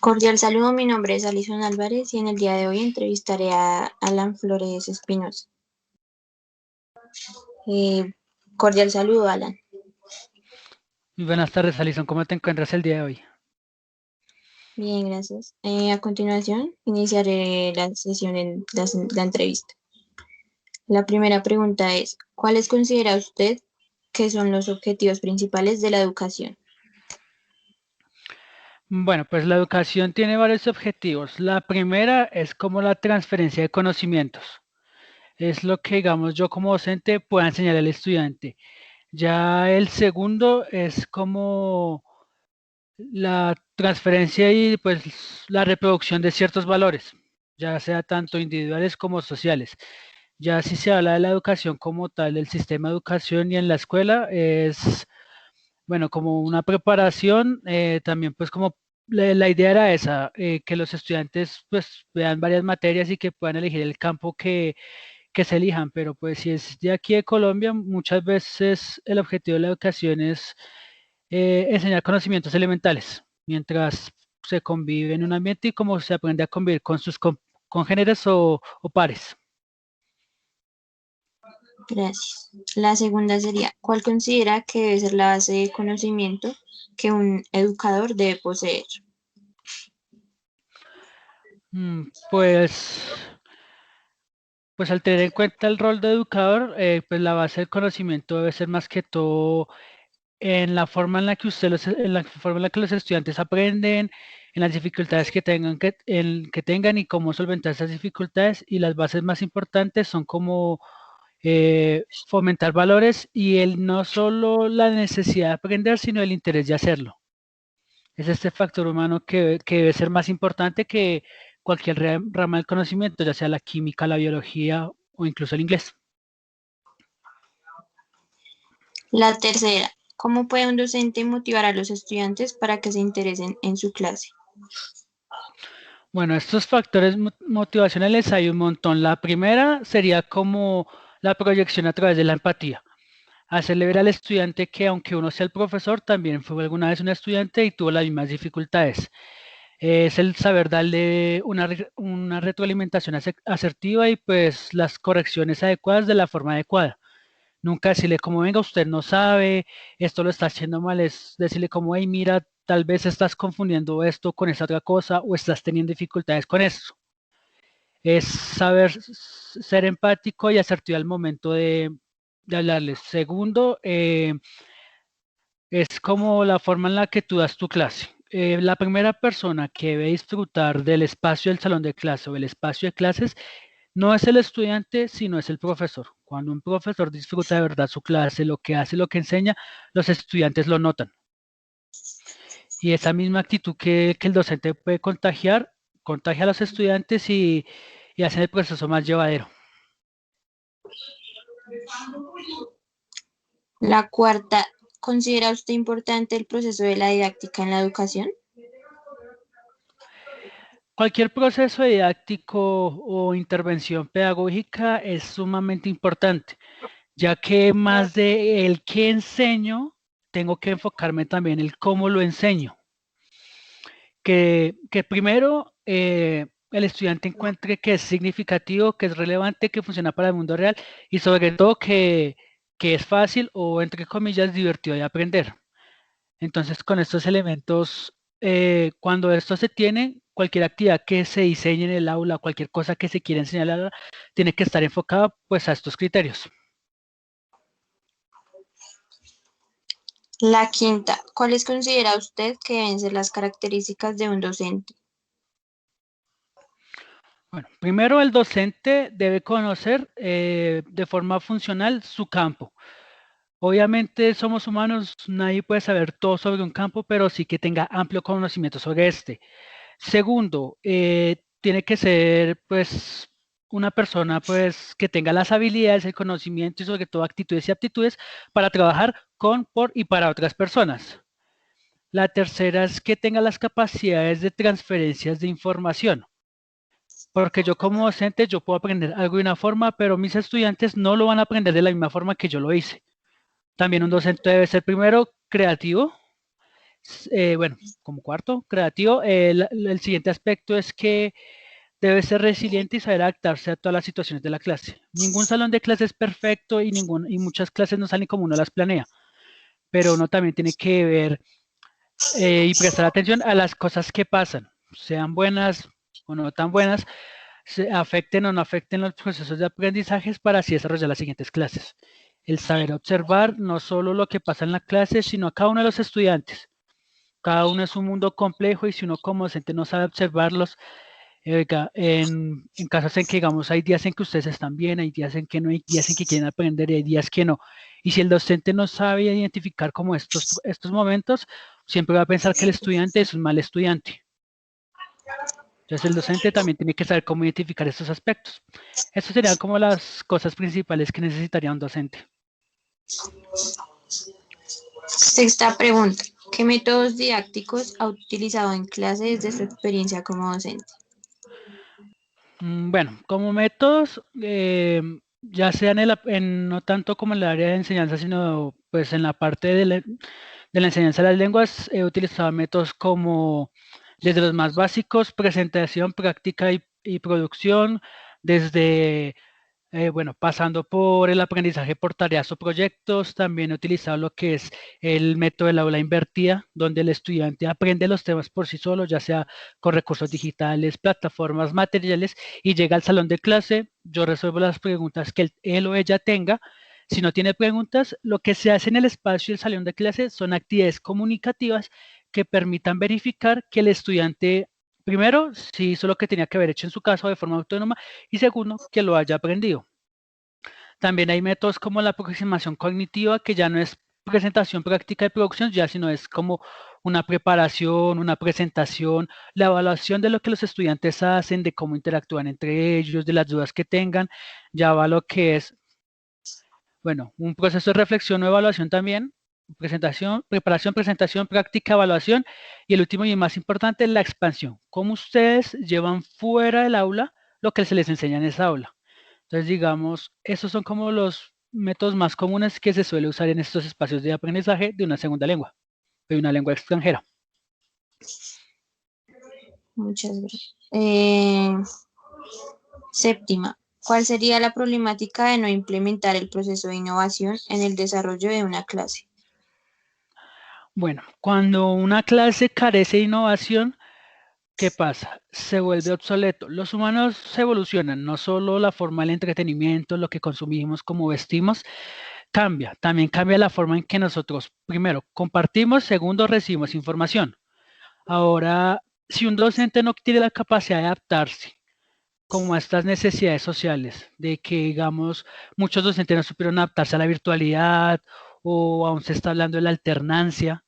Cordial saludo, mi nombre es Alison Álvarez y en el día de hoy entrevistaré a Alan Flores Espinosa. Eh, Cordial saludo, Alan. Muy buenas tardes, Alison. ¿Cómo te encuentras el día de hoy? Bien, gracias. A continuación, iniciaré la sesión en la entrevista. La primera pregunta es, ¿cuáles considera usted que son los objetivos principales de la educación? Bueno, pues la educación tiene varios objetivos. La primera es como la transferencia de conocimientos. Es lo que, digamos, yo como docente pueda enseñar al estudiante. Ya el segundo es como la transferencia y pues la reproducción de ciertos valores, ya sea tanto individuales como sociales. Ya si se habla de la educación como tal, del sistema de educación y en la escuela, es bueno, como una preparación, también pues como la idea era esa, que los estudiantes pues vean varias materias y que puedan elegir el campo que se elijan, pero pues si es de aquí de Colombia, muchas veces el objetivo de la educación es enseñar conocimientos elementales, mientras se convive en un ambiente y cómo se aprende a convivir con sus congéneres o pares. Gracias. La segunda sería, ¿cuál considera que debe ser la base de conocimiento que un educador debe poseer? Pues al tener en cuenta el rol de educador, pues la base del conocimiento debe ser más que todo en la forma en la que en la forma en la que los estudiantes aprenden, en las dificultades que tengan y cómo solventar esas dificultades. Y las bases más importantes son como fomentar valores y el no solo la necesidad de aprender, sino el interés de hacerlo. Es este factor humano que debe ser más importante que cualquier rama del conocimiento, ya sea la química, la biología o incluso el inglés. La tercera, ¿cómo puede un docente motivar a los estudiantes para que se interesen en su clase? Bueno, estos factores motivacionales hay un montón. La primera sería como la proyección a través de la empatía. Hacerle ver al estudiante que aunque uno sea el profesor, también fue alguna vez un estudiante y tuvo las mismas dificultades. Es el saber darle una retroalimentación asertiva y pues las correcciones adecuadas de la forma adecuada. Nunca decirle como, venga, usted no sabe, esto lo está haciendo mal, es decirle como, hey, mira, tal vez estás confundiendo esto con esta otra cosa o estás teniendo dificultades con esto. Es saber ser empático y asertivo al momento de hablarles. Segundo, es como la forma en la que tú das tu clase. La primera persona que debe disfrutar del espacio del salón de clase o el espacio de clases no es el estudiante, sino es el profesor. Cuando un profesor disfruta de verdad su clase, lo que hace, lo que enseña, los estudiantes lo notan. Y esa misma actitud que el docente puede contagiar, contagia a los estudiantes y hace el proceso más llevadero. La cuarta, ¿considera usted importante el proceso de la didáctica en la educación? Cualquier proceso didáctico o intervención pedagógica es sumamente importante, ya que más de el que enseño, tengo que enfocarme también en el cómo lo enseño. Que primero el estudiante encuentre que es significativo, que es relevante, que funciona para el mundo real y sobre todo que es fácil o entre comillas divertido de aprender. Entonces con estos elementos, cuando esto se tiene, cualquier actividad que se diseñe en el aula, cualquier cosa que se quiera enseñar al aula, tiene que estar enfocada pues a estos criterios. La quinta, ¿cuáles considera usted que deben ser las características de un docente? Bueno, primero el docente debe conocer de forma funcional su campo. Obviamente somos humanos, nadie puede saber todo sobre un campo, pero sí que tenga amplio conocimiento sobre este. Segundo, tiene que ser pues una persona pues que tenga las habilidades, el conocimiento y sobre todo actitudes y aptitudes para trabajar con, por y para otras personas. La tercera es que tenga las capacidades de transferencias de información. Porque yo como docente, yo puedo aprender algo de una forma, pero mis estudiantes no lo van a aprender de la misma forma que yo lo hice. También un docente debe ser primero creativo, Bueno, como cuarto, creativo, el siguiente aspecto es que debe ser resiliente y saber adaptarse a todas las situaciones de la clase. Ningún salón de clase es perfecto y muchas clases no salen como uno las planea, pero uno también tiene que ver y prestar atención a las cosas que pasan, sean buenas o no tan buenas, afecten o no afecten los procesos de aprendizajes para así desarrollar las siguientes clases. El saber observar no solo lo que pasa en la clase, sino a cada uno de los estudiantes. Cada uno es un mundo complejo y si uno como docente no sabe observarlos, oiga, en casos en que, digamos, hay días en que ustedes están bien, hay días en que no, hay días en que quieren aprender y hay días que no. Y si el docente no sabe identificar como estos momentos, siempre va a pensar que el estudiante es un mal estudiante. Entonces el docente también tiene que saber cómo identificar estos aspectos. Estas serían como las cosas principales que necesitaría un docente. Sexta pregunta. ¿Qué métodos didácticos ha utilizado en clase desde su experiencia como docente? Bueno, como métodos, ya sea no tanto como en el área de enseñanza, sino pues en la parte de la enseñanza de las lenguas, he utilizado métodos como desde los más básicos, presentación, práctica y producción, desde bueno, pasando por el aprendizaje por tareas o proyectos, también he utilizado lo que es el método del aula invertida, donde el estudiante aprende los temas por sí solo, ya sea con recursos digitales, plataformas, materiales, y llega al salón de clase, yo resuelvo las preguntas que él o ella tenga. Si no tiene preguntas, lo que se hace en el espacio y el salón de clase son actividades comunicativas que permitan verificar que el estudiante, primero, si hizo lo que tenía que haber hecho en su caso de forma autónoma, y segundo, que lo haya aprendido. También hay métodos como la aproximación cognitiva, que ya no es presentación, práctica y producción, ya sino es como una preparación, una presentación, la evaluación de lo que los estudiantes hacen, de cómo interactúan entre ellos, de las dudas que tengan, ya va lo que es, bueno, un proceso de reflexión o evaluación también, presentación, preparación, presentación, práctica, evaluación, y el último y más importante, la expansión, cómo ustedes llevan fuera del aula lo que se les enseña en esa aula. Entonces, digamos, esos son como los métodos más comunes que se suele usar en estos espacios de aprendizaje de una segunda lengua, de una lengua extranjera. Muchas gracias. Séptima. ¿Cuál sería la problemática de no implementar el proceso de innovación en el desarrollo de una clase? Bueno, cuando una clase carece de innovación, ¿qué pasa? Se vuelve obsoleto. Los humanos se evolucionan, no solo la forma del entretenimiento, lo que consumimos, cómo vestimos, cambia. También cambia la forma en que nosotros, primero, compartimos, segundo, recibimos información. Ahora, si un docente no tiene la capacidad de adaptarse como a estas necesidades sociales, de que, digamos, muchos docentes no supieron adaptarse a la virtualidad o aún se está hablando de la alternancia,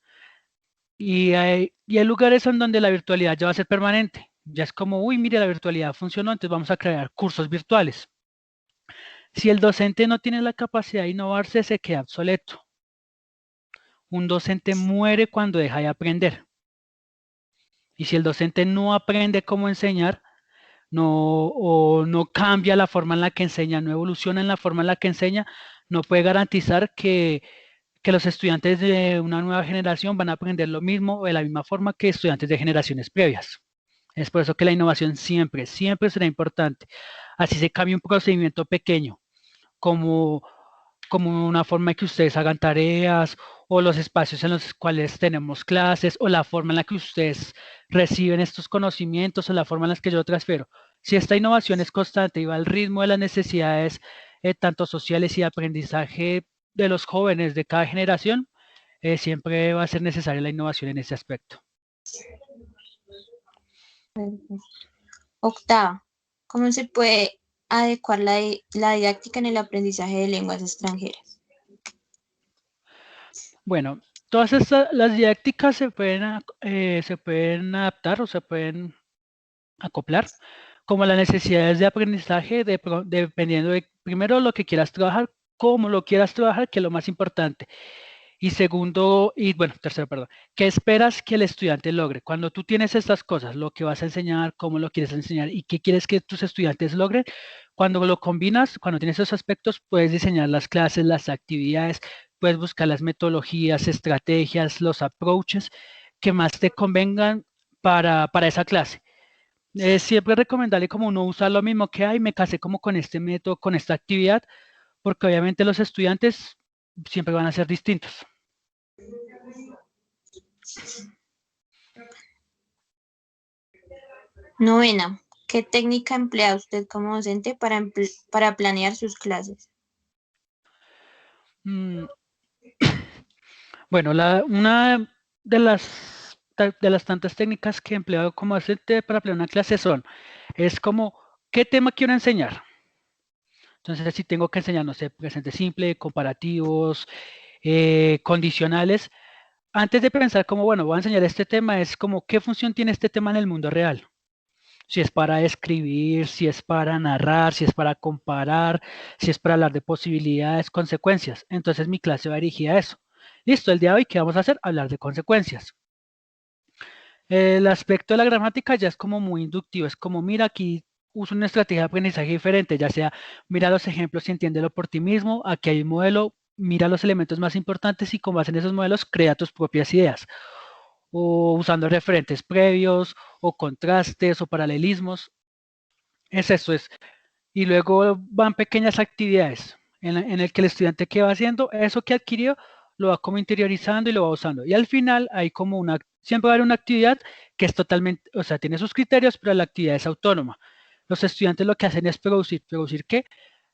y hay lugares en donde la virtualidad ya va a ser permanente. Ya es como, uy, mire, la virtualidad funcionó, entonces vamos a crear cursos virtuales. Si el docente no tiene la capacidad de innovarse, se queda obsoleto. Un docente muere cuando deja de aprender. Y si el docente no aprende cómo enseñar, o no cambia la forma en la que enseña, no evoluciona en la forma en la que enseña, no puede garantizar que los estudiantes de una nueva generación van a aprender lo mismo o de la misma forma que estudiantes de generaciones previas. Es por eso que la innovación siempre, siempre será importante. Así se cambia un procedimiento pequeño, como, como una forma de que ustedes hagan tareas o los espacios en los cuales tenemos clases o la forma en la que ustedes reciben estos conocimientos o la forma en la que yo transfiero. Si esta innovación es constante y va al ritmo de las necesidades tanto sociales y de aprendizaje de los jóvenes de cada generación, siempre va a ser necesaria la innovación en ese aspecto. Octava. ¿Cómo se puede adecuar la didáctica en el aprendizaje de lenguas extranjeras? Bueno, todas estas, las didácticas se pueden adaptar o se pueden acoplar como las necesidades de aprendizaje dependiendo de, primero, lo que quieras trabajar, cómo lo quieras trabajar, que es lo más importante. Y segundo, y bueno, tercero, perdón, ¿qué esperas que el estudiante logre? Cuando tú tienes estas cosas, lo que vas a enseñar, cómo lo quieres enseñar y qué quieres que tus estudiantes logren, cuando lo combinas, cuando tienes esos aspectos, puedes diseñar las clases, las actividades, puedes buscar las metodologías, estrategias, los approaches que más te convengan para esa clase. Es siempre recomendable como no usar lo mismo que hay, me casé como con este método, con esta actividad, porque obviamente los estudiantes siempre van a ser distintos. Novena, ¿qué técnica emplea usted como docente para planear sus clases? Mm, Bueno, una de las tantas técnicas que he empleado como docente para planear una clase es como, ¿qué tema quiero enseñar? Entonces, si tengo que enseñar, no sé, presente simple, comparativos, condicionales, antes de pensar como, bueno, voy a enseñar este tema, es como, ¿qué función tiene este tema en el mundo real? Si es para escribir, si es para narrar, si es para comparar, si es para hablar de posibilidades, consecuencias. Entonces mi clase va dirigida a eso. Listo, el día de hoy, ¿qué vamos a hacer? Hablar de consecuencias. El aspecto de la gramática ya es como muy inductivo, es como, mira, aquí uso una estrategia de aprendizaje diferente, ya sea, mira los ejemplos y entiéndelo por ti mismo, aquí hay un modelo, mira los elementos más importantes y con base en esos modelos crea tus propias ideas, o usando referentes previos, o contrastes, o paralelismos. Es eso, y luego van pequeñas actividades en el que el estudiante que va haciendo, eso que adquirió, lo va como interiorizando y lo va usando. Y al final hay como siempre va a haber una actividad que es totalmente, o sea, tiene sus criterios, pero la actividad es autónoma. Los estudiantes lo que hacen es producir. ¿Producir qué?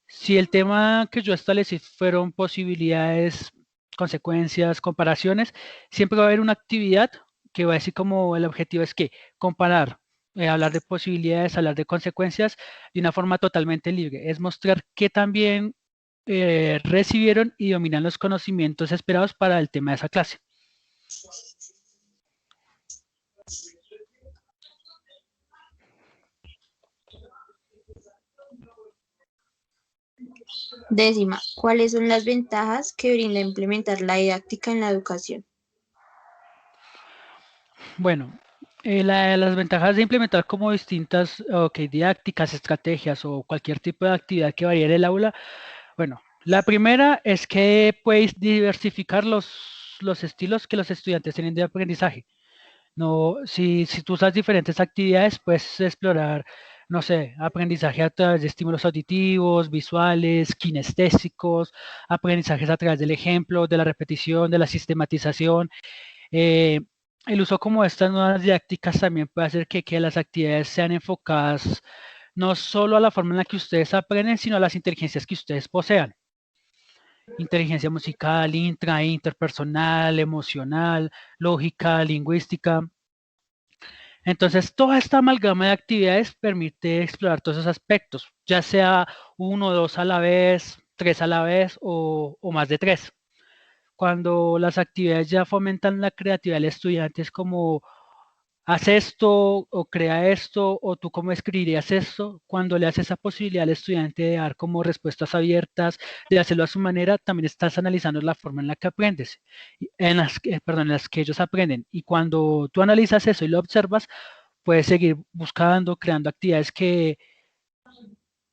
Si el tema que yo establecí fueron posibilidades, consecuencias, comparaciones, siempre va a haber una actividad que va a decir como el objetivo es que comparar, hablar de posibilidades, hablar de consecuencias de una forma totalmente libre. Es mostrar que también recibieron y dominan los conocimientos esperados para el tema de esa clase. Décima, ¿cuáles son las ventajas que brinda implementar la didáctica en la educación? Bueno, las ventajas de implementar como distintas didácticas, estrategias o cualquier tipo de actividad que varíe en el aula. Bueno, la primera es que puedes diversificar los estilos que los estudiantes tienen de aprendizaje. No, si tú usas diferentes actividades, puedes explorar, no sé, aprendizaje a través de estímulos auditivos, visuales, kinestésicos, aprendizajes a través del ejemplo, de la repetición, de la sistematización. Eh, el uso como de estas nuevas didácticas también puede hacer que las actividades sean enfocadas no solo a la forma en la que ustedes aprenden, sino a las inteligencias que ustedes posean. Inteligencia musical, interpersonal, emocional, lógica, lingüística. Entonces, toda esta amalgama de actividades permite explorar todos esos aspectos, ya sea uno, dos a la vez, tres a la vez o más de tres. Cuando las actividades ya fomentan la creatividad del estudiante, es como haz esto o crea esto o tú cómo escribirías esto, cuando le haces esa posibilidad al estudiante de dar como respuestas abiertas, de hacerlo a su manera, también estás analizando la forma en la que aprendes, perdón, en las que ellos aprenden. Y cuando tú analizas eso y lo observas, puedes seguir buscando, creando actividades que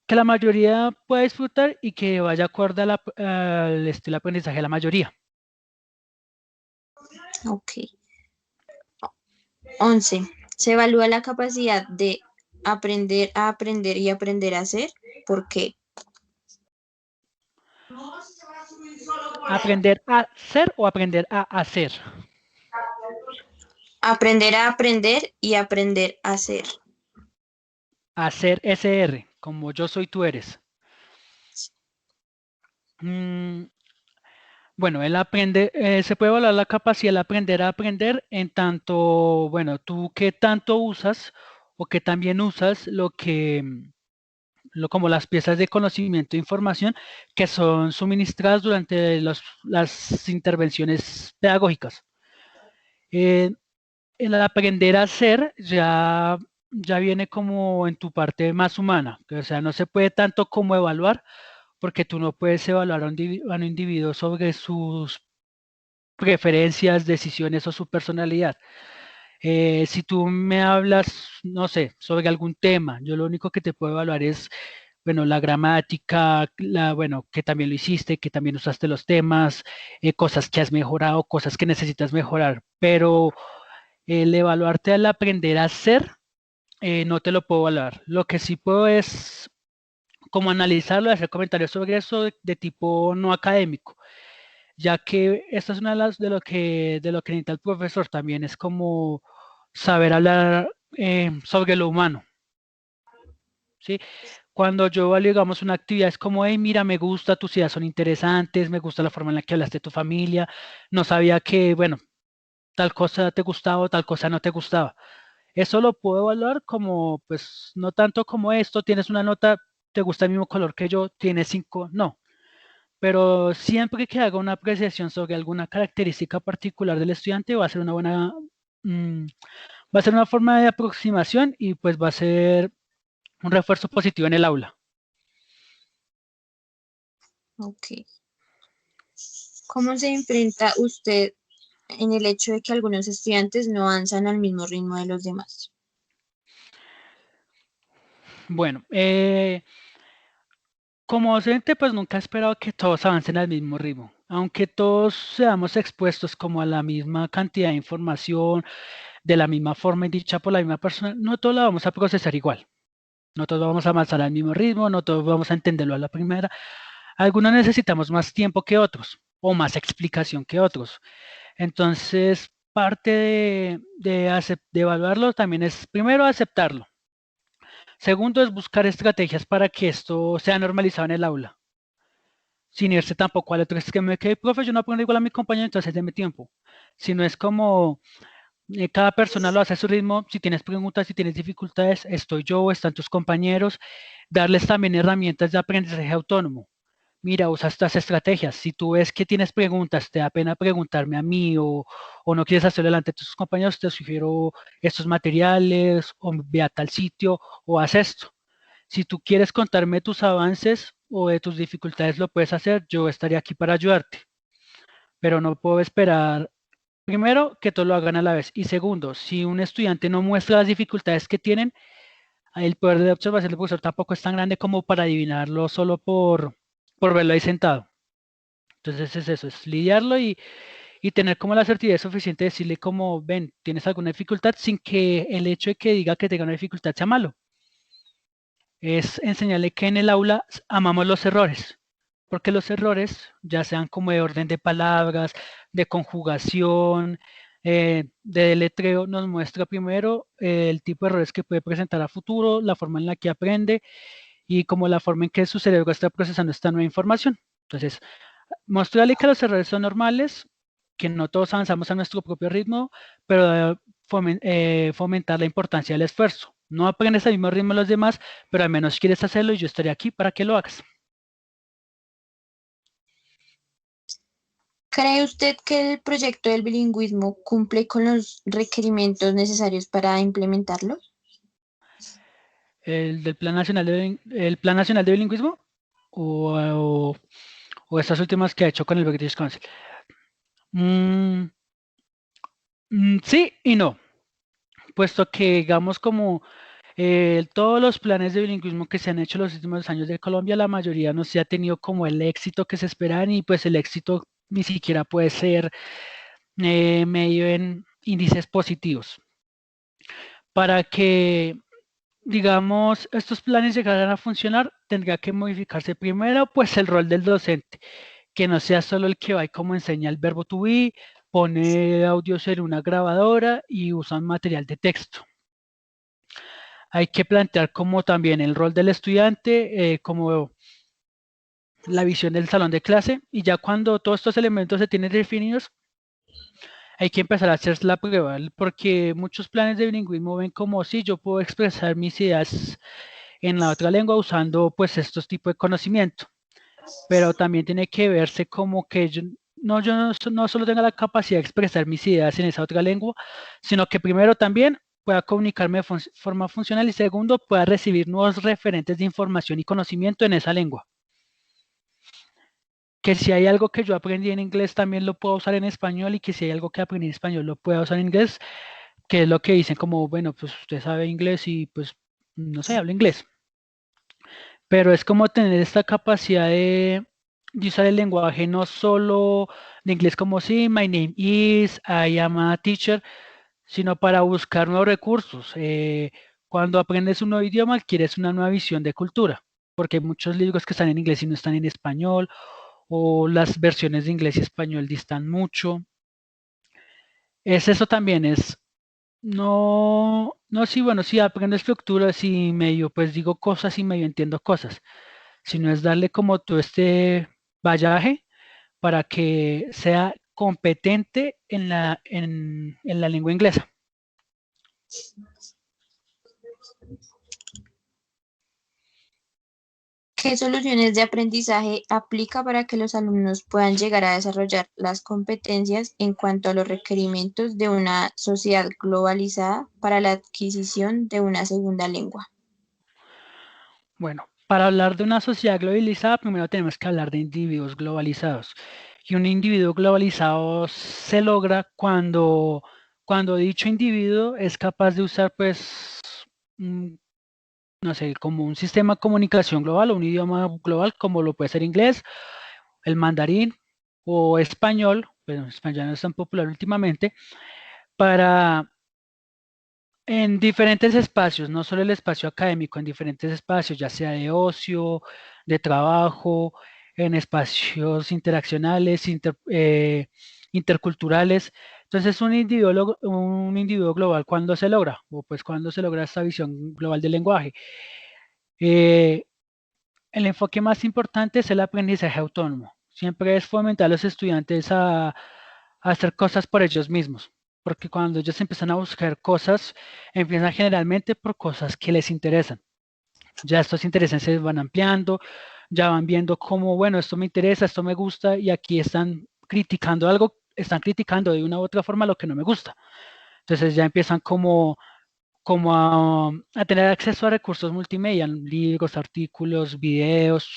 la mayoría pueda disfrutar y que vaya acorde al estilo de aprendizaje de la mayoría. Ok. 11. Se evalúa la capacidad de aprender a aprender y aprender a hacer. ¿Por qué? Aprender a ser o aprender a hacer. Aprender a aprender y aprender a hacer. Hacer SR, como yo soy, tú eres. Mm, bueno, se puede evaluar la capacidad de aprender a aprender en tanto, bueno, tú qué tanto usas o qué también usas como las piezas de conocimiento e información que son suministradas durante las intervenciones pedagógicas. Eh, el aprender a hacer ya viene como en tu parte más humana, o sea, no se puede tanto como evaluar, porque tú no puedes evaluar a un individuo sobre sus preferencias, decisiones o su personalidad. Si tú me hablas, no sé, sobre algún tema, yo lo único que te puedo evaluar es, bueno, la gramática, bueno, que también lo hiciste, que también usaste los temas, cosas que has mejorado, cosas que necesitas mejorar, pero El evaluarte al aprender a ser, no te lo puedo evaluar. Lo que sí puedo es como analizarlo y hacer comentarios sobre eso de tipo no académico, ya que esta es una de las de lo que necesita el profesor también, es como saber hablar sobre lo humano, ¿sí? Cuando yo evalúo, digamos, una actividad es como, hey, mira, me gusta, tus ideas son interesantes, me gusta la forma en la que hablaste de tu familia, no sabía que, bueno, tal cosa te gustaba o tal cosa no te gustaba. Eso lo puedo evaluar como, pues, no tanto como esto, tienes una nota, te gusta el mismo color que yo, tienes 5, no. Pero siempre que haga una apreciación sobre alguna característica particular del estudiante, va a ser una buena, mm, va a ser una forma de aproximación y pues va a ser un refuerzo positivo en el aula. Ok. ¿Cómo se enfrenta usted en el hecho de que algunos estudiantes no avanzan al mismo ritmo de los demás? Bueno, como docente, pues nunca he esperado que todos avancen al mismo ritmo. Aunque todos seamos expuestos como a la misma cantidad de información, de la misma forma y dicha por la misma persona, no todos la vamos a procesar igual. No todos vamos a avanzar al mismo ritmo, no todos vamos a entenderlo a la primera. Algunos necesitamos más tiempo que otros o más explicación que otros. Entonces, parte de evaluarlo también es primero aceptarlo. Segundo es buscar estrategias para que esto sea normalizado en el aula, sin irse tampoco al otro esquema de que, profe, yo no aprendo igual a mi compañero, entonces de mi tiempo. Sino es como cada persona lo hace a su ritmo. Si tienes preguntas, si tienes dificultades, estoy yo, están tus compañeros. Darles también herramientas de aprendizaje autónomo. Mira, usa estas estrategias. Si tú ves que tienes preguntas, te da pena preguntarme a mí o no quieres hacerlo delante de tus compañeros, te sugiero estos materiales o ve a tal sitio o haz esto. Si tú quieres contarme tus avances o de tus dificultades, lo puedes hacer. Yo estaré aquí para ayudarte, pero no puedo esperar, primero, que todos lo hagan a la vez. Y segundo, si un estudiante no muestra las dificultades que tienen, el poder de observación del profesor tampoco es tan grande como para adivinarlo solo por verlo ahí sentado. Entonces es eso, es lidiarlo y tener como la certidumbre suficiente de decirle como, ven, tienes alguna dificultad sin que el hecho de que diga que tenga una dificultad sea malo. Es enseñarle que en el aula amamos los errores, porque los errores, ya sean como de orden de palabras, de conjugación, de deletreo, nos muestra primero el tipo de errores que puede presentar a futuro, la forma en la que aprende y como la forma en que su cerebro está procesando esta nueva información. Entonces, mostrarle que los errores son normales, que no todos avanzamos a nuestro propio ritmo, pero fomentar la importancia del esfuerzo. No aprendes al mismo ritmo de los demás, pero al menos quieres hacerlo y yo estaré aquí para que lo hagas. ¿Cree usted que el proyecto del bilingüismo cumple con los requerimientos necesarios para implementarlo? El Plan Nacional de Bilingüismo o, o estas últimas que ha hecho con el British Council. Mm, sí y no, puesto que digamos como todos los planes de bilingüismo que se han hecho en los últimos años de Colombia, la mayoría no se ha tenido como el éxito que se esperaba y pues el éxito ni siquiera puede ser medio en índices positivos. Para que, digamos, estos planes llegaran a funcionar, tendría que modificarse primero pues el rol del docente, que no sea solo el que va y como enseña el verbo to be, pone audios en una grabadora y usa un material de texto. Hay que plantear como también el rol del estudiante, como la visión del salón de clase, y ya cuando todos estos elementos se tienen definidos, hay que empezar a hacer la prueba, porque muchos planes de bilingüismo ven como si yo puedo expresar mis ideas en la otra lengua usando pues estos tipos de conocimiento, pero también tiene que verse como que yo no solo tenga la capacidad de expresar mis ideas en esa otra lengua, sino que primero también pueda comunicarme de forma funcional y segundo pueda recibir nuevos referentes de información y conocimiento en esa lengua. Que si hay algo que yo aprendí en inglés también lo puedo usar en español y que si hay algo que aprendí en español lo puedo usar en inglés, que es lo que dicen como, bueno, pues usted sabe inglés y pues no sé, habla inglés. Pero es como tener esta capacidad de usar el lenguaje no solo de inglés como sí, my name is, I am a teacher, sino para buscar nuevos recursos. Cuando aprendes un nuevo idioma, adquieres una nueva visión de cultura, porque hay muchos libros que están en inglés y no están en español, o las versiones de inglés y español distan mucho. Es eso también, no, sí, bueno, sí aprendo estructuras y medio, pues digo cosas y medio entiendo cosas, sino es darle como todo este vallaje para que sea competente en la lengua inglesa. ¿Qué soluciones de aprendizaje aplica para que los alumnos puedan llegar a desarrollar las competencias en cuanto a los requerimientos de una sociedad globalizada para la adquisición de una segunda lengua? Bueno, para hablar de una sociedad globalizada, primero tenemos que hablar de individuos globalizados. Y un individuo globalizado se logra cuando dicho individuo es capaz de usar, pues, no sé, como un sistema de comunicación global o un idioma global, como lo puede ser inglés, el mandarín o español, pero español no es tan popular últimamente, para en diferentes espacios, no solo el espacio académico, en diferentes espacios, ya sea de ocio, de trabajo, en espacios interaccionales, interculturales. Entonces, un individuo global, ¿cuándo se logra? O pues, ¿cuándo se logra esta visión global del lenguaje? Eh, el enfoque más importante es el aprendizaje autónomo. Siempre es fomentar a los estudiantes a hacer cosas por ellos mismos, porque cuando ellos empiezan a buscar cosas, empiezan generalmente por cosas que les interesan. Ya estos intereses se van ampliando, ya van viendo cómo, bueno, esto me interesa, esto me gusta, y aquí están criticando algo, están criticando de una u otra forma lo que no me gusta. Entonces ya empiezan como a tener acceso a recursos multimedia, libros, artículos, videos.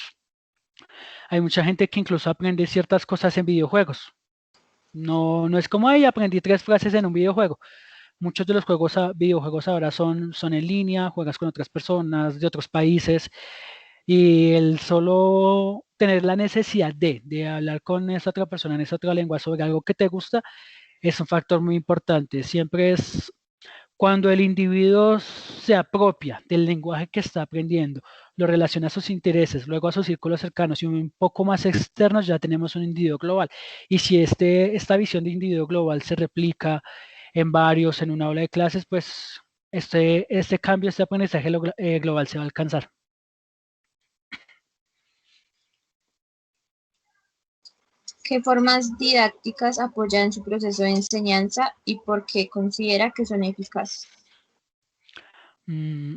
Hay mucha gente que incluso aprende ciertas cosas en videojuegos. No es como, ahí aprendí 3 frases en un videojuego. Muchos de los videojuegos ahora son en línea, juegas con otras personas de otros países, y el solo tener la necesidad de hablar con esa otra persona en esa otra lengua sobre algo que te gusta es un factor muy importante. Siempre es cuando el individuo se apropia del lenguaje que está aprendiendo, lo relaciona a sus intereses, luego a sus círculos cercanos y un poco más externos, ya tenemos un individuo global. Y si esta visión de individuo global se replica en varios, en una aula de clases, pues este cambio, este aprendizaje global se va a alcanzar. ¿Qué formas didácticas apoyan su proceso de enseñanza y por qué considera que son eficaces? Mm,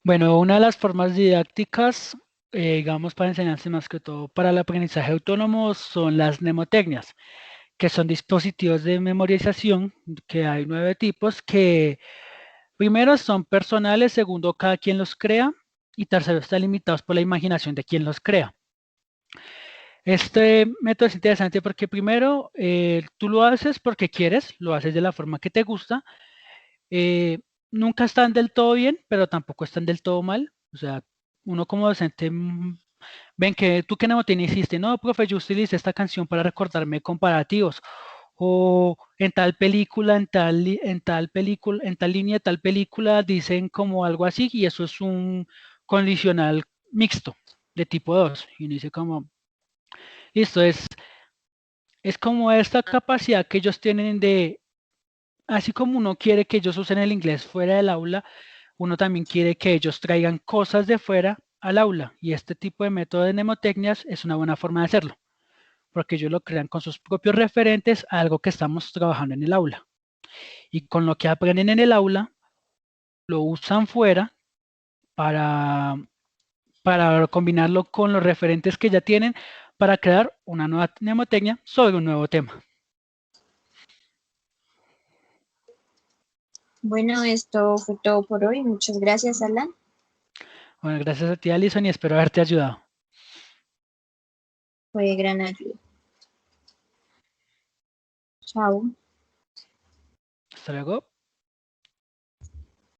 Bueno, una de las formas didácticas, digamos, para enseñarse más que todo para el aprendizaje autónomo son las mnemotecnias, que son dispositivos de memorización, que hay 9 tipos, que primero son personales, segundo cada quien los crea, y tercero están limitados por la imaginación de quien los crea. Este método es interesante porque primero tú lo haces porque quieres, lo haces de la forma que te gusta. eh, Nunca están del todo bien, pero tampoco están del todo mal. O sea, uno como docente, ven que tú qué mnemotecnia hiciste. No, profe, yo utilicé esta canción para recordarme comparativos. O en tal película, en tal línea de tal película dicen como algo así, y eso es un condicional mixto de tipo 2. Y uno dice como, listo, es como esta capacidad que ellos tienen de, así como uno quiere que ellos usen el inglés fuera del aula, uno también quiere que ellos traigan cosas de fuera al aula. Y este tipo de método de mnemotecnias es una buena forma de hacerlo, porque ellos lo crean con sus propios referentes a algo que estamos trabajando en el aula. Y con lo que aprenden en el aula, lo usan fuera para, para combinarlo con los referentes que ya tienen para crear una nueva mnemotecnia sobre un nuevo tema. Bueno, esto fue todo por hoy. Muchas gracias, Alan. Bueno, gracias a ti, Alison, y espero haberte ayudado. Fue de gran ayuda. Chao. Hasta luego.